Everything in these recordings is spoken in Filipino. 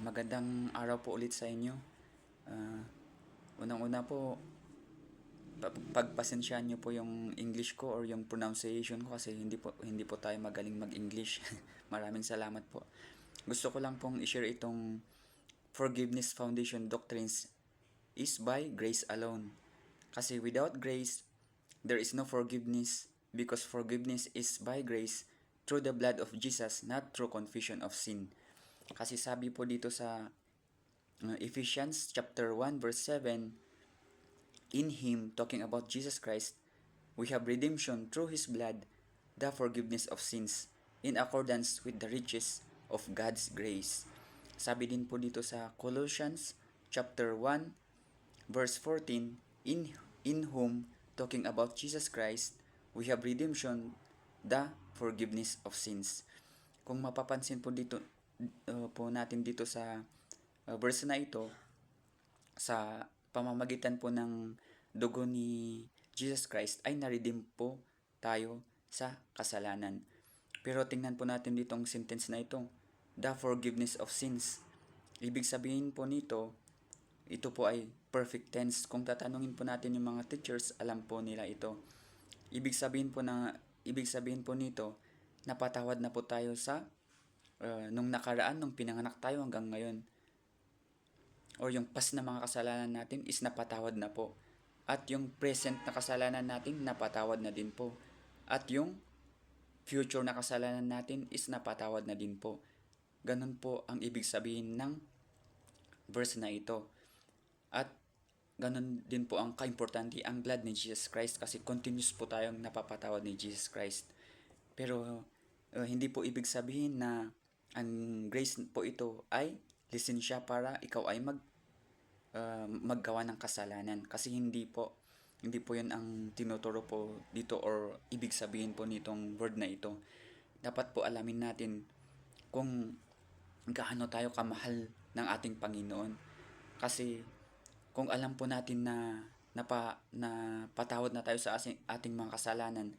Magandang araw po ulit sa inyo. Ah, Unang-una po, pagpasensyahan niyo po yung English ko or yung pronunciation ko kasi hindi po tayo magaling mag-English. Maraming salamat po. Gusto ko lang pong i-share itong Forgiveness Foundation Doctrines is by grace alone. Kasi without grace, there is no forgiveness because forgiveness is by grace through the blood of Jesus, not through confession of sin. Kasi sabi po dito sa Ephesians chapter 1 verse 7, in Him, talking about Jesus Christ, we have redemption through His blood, the forgiveness of sins, in accordance with the riches of God's grace. Sabi din po dito sa Colossians chapter 1 verse 14, in whom, talking about Jesus Christ, we have redemption, the forgiveness of sins. Kung mapapansin po dito po natin dito sa verse na ito, sa pamamagitan po ng dugo ni Jesus Christ ay na-redeem po tayo sa kasalanan. Pero tingnan po natin ditong sentence na ito, the forgiveness of sins. Ibig sabihin po nito, ito po ay perfect tense. Kung tatanungin po natin yung mga teachers, alam po nila ito. Ibig sabihin po nito, napatawad na po tayo sa nung nakaraan, nung pinanganak tayo hanggang ngayon, or yung past na mga kasalanan natin is napatawad na po. At yung present na kasalanan natin, napatawad na din po. At yung future na kasalanan natin is napatawad na din po. Ganun po ang ibig sabihin ng verse na ito. At ganun din po ang kaimportante ang blood ni Jesus Christ kasi continuous po tayong napapatawad ni Jesus Christ. Pero hindi po ibig sabihin na ang grace po ito ay lisensya para ikaw ay maggawa ng kasalanan. Kasi hindi po yun ang tinuturo po dito or ibig sabihin po nitong word na ito. Dapat po alamin natin kung gaano tayo kamahal ng ating Panginoon. Kasi kung alam po natin na patawad na tayo sa ating mga kasalanan,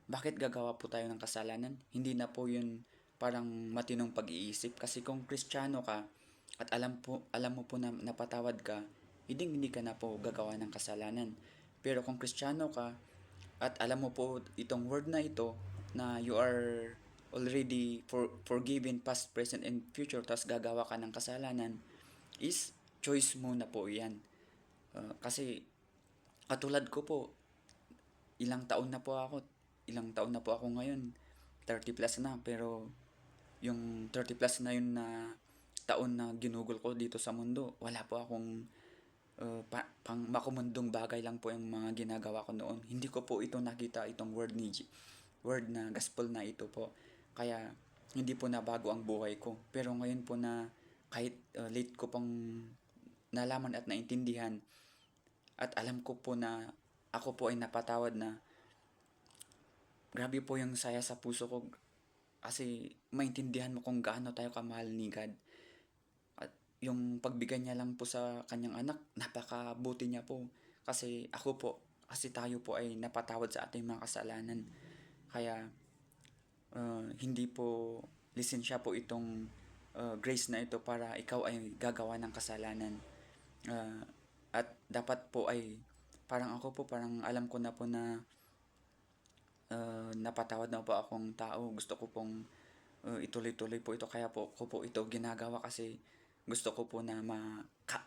bakit gagawa po tayo ng kasalanan? Hindi na po yun parang matinong pag-iisip. Kasi kung Kristiyano ka at alam mo po na napatawad ka, hindi ka na po gagawa ng kasalanan. Pero kung Kristiyano ka at alam mo po itong word na ito na you are already forgiven past, present, and future, tapos gagawa ka ng kasalanan, is choice mo na po yan. Kasi katulad ko po, ilang taon na po ako ngayon, 30 plus na, pero yung 30 plus na yun na taon na ginugol ko dito sa mundo, wala po akong pang makumundong bagay lang po yung mga ginagawa ko noon. Hindi ko po ito nakita, itong word na gospel na ito po. Kaya hindi po nabago ang buhay ko. Pero ngayon po na kahit late ko pang nalaman at naintindihan at alam ko po na ako po ay napatawad na, grabe po yung saya sa puso ko kasi maintindihan mo kung gaano tayo kamahal ni God. At yung pagbigay niya lang po sa kanyang anak, napakabuti niya po. Kasi tayo po ay napatawad sa ating mga kasalanan. Kaya hindi po lisensya po itong grace na ito para ikaw ay gagawa ng kasalanan. Uh, at dapat po ay parang alam ko na po na napatawad na po akong tao. Gusto ko pong ituloy-tuloy po ito. Kaya po ko po ito ginagawa kasi gusto ko po na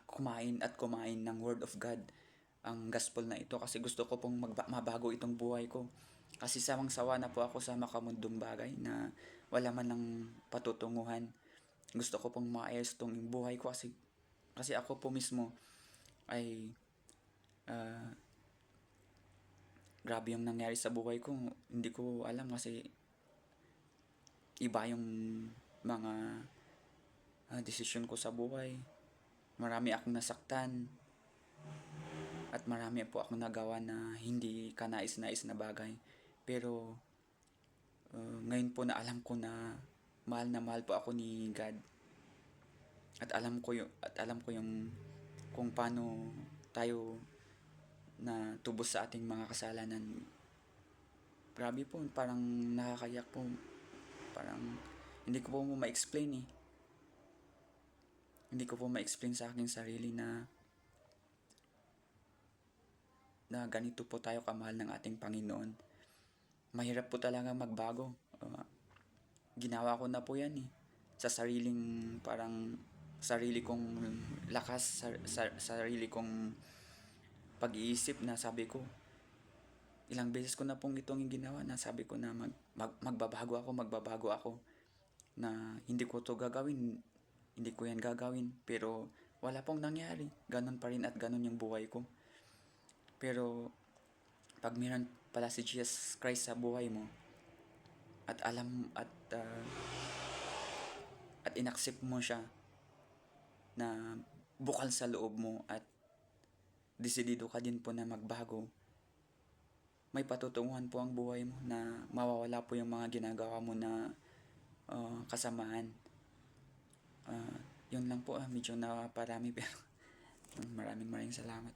kumain ng Word of God, ang gospel na ito. Kasi gusto ko pong mabago itong buhay ko. Kasi sawang-sawa na po ako sa makamundong bagay na wala man lang patutunguhan. Gusto ko pong maayos itong buhay ko kasi ako po mismo ay uh, grabe yung nangyari sa buhay ko. Hindi ko alam kasi iba yung mga desisyon ko sa buhay. Marami akong nasaktan at marami po akong nagawa na hindi kanais-nais na bagay. Pero ngayon po na mahal po ako ni God. At alam ko yung kung paano tayo na tubos sa ating mga kasalanan. Grabe po, parang nakakayak po. Parang hindi ko po ma-explain eh. hindi ko po ma-explain sa aking sarili na ganito po tayo kamahal ng ating Panginoon. Mahirap po talaga magbago. Ginawa ko na po yan eh. Sa sarili kong lakas, sarili kong pag-iisip na sabi ko, ilang beses ko na pong itong ginawa na sabi ko na magbabago ako na hindi ko to gagawin, hindi ko yan gagawin, pero wala pong nangyari. Ganon pa rin at ganon yung buhay ko. Pero pag meron pala si Jesus Christ sa buhay mo at alam at inaccept mo siya na bukal sa loob mo at desidido ka din po na magbago, may patutunguhan po ang buhay mo na mawawala po yung mga ginagawa mo na kasamaan. Yun lang po, medyo naparami pero maraming salamat.